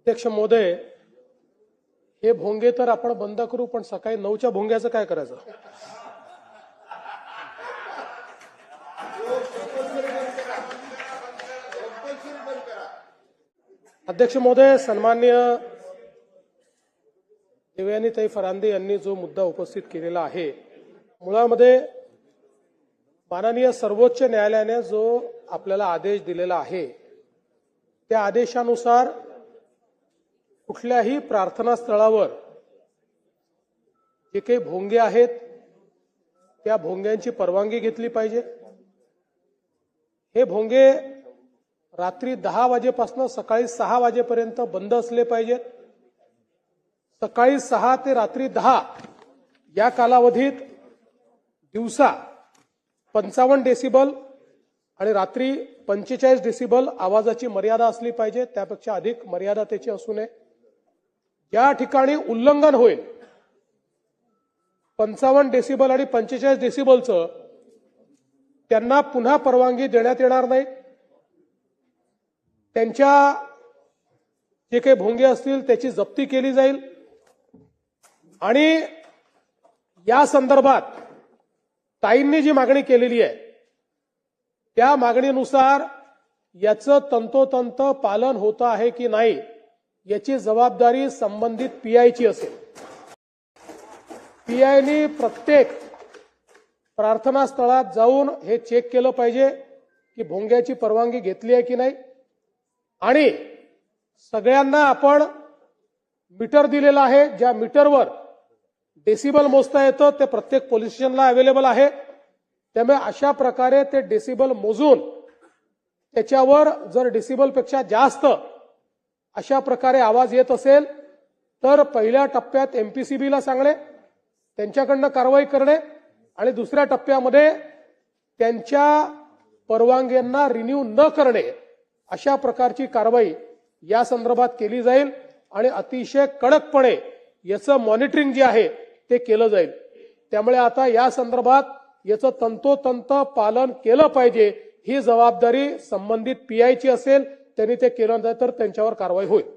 अध्यक्ष महोदय, हे भोंगे तर आपण बंद करू, पण सकाळी 9च्या भोंग्याचं काय करायचं? अध्यक्ष महोदय, सन्माननीय देवयानीताई फरांदे यांनी जो मुद्दा उपस्थित केलेला आहे, मुळामध्ये माननीय सर्वोच्च न्यायालयाने जो आपल्याला आदेश दिलेला आहे, त्या आदेशानुसार कुठल्याही प्रार्थना स्थळावर जे काही भोंगे आहेत त्या भोंग्यांची परवानगी घेतली पाहिजे। हे भोंगे रात्री 10 वाजेपासून सकाळी 6 वाजेपर्यंत बंद असले पाहिजेत। सकाळी 6 ते रात्री 10 या कालावधीत दिवसा 55 डेसिबल आणि रात्री 45 डेसिबल आवाजाची मर्यादा असली पाहिजे, त्यापेक्षा अधिक मर्यादा त्याची असू नये। या ठिकाणी उल्लंघन होईल 55 डेसिबल आणि 45 डेसिबलचं, त्यांना पुन्हा परवानगी देण्यात येणार नाही। त्यांच्या जे काही भोंगे असतील त्याची जप्ती केली जाईल आणि या संदर्भात ताईंनी जी मागणी केलेली आहे त्या मागणीनुसार याचं तंतोतंत पालन होतं आहे की नाही याची जबाबदारी संबंधित पीआयची असेल। पीआयनी प्रत्येक प्रार्थना स्थळात जाऊन हे चेक केलं पाहिजे की भोंग्याची परवानगी घेतली आहे की नाही। आणि सगळ्यांना आपण मीटर दिलेला आहे, ज्या मीटरवर डेसिबल मोजता येतं ते प्रत्येक पोलीस स्टेशनला अवेलेबल आहे। त्यामुळे अशा प्रकारे ते डेसिबल मोजून त्याच्यावर जर डेसिबलपेक्षा जास्त अशा प्रकारे आवाज येत असेल तर पहिल्या टप्प्यात एमपीसीबीला सांगणे, त्यांच्याकडनं कारवाई करणे आणि दुसऱ्या टप्प्यामध्ये त्यांच्या परवानग्यांना रिन्यू न करणे अशा प्रकारची कारवाई या संदर्भात केली जाईल आणि अतिशय कडकपणे याचं मॉनिटरिंग जे आहे ते केलं जाईल। त्यामुळे आता या संदर्भात याचं तंतोतंत पालन केलं पाहिजे, ही जबाबदारी संबंधित पीआयची असेल। त्यांनी ते केलं नाही तर त्यांच्यावर कारवाई होईल।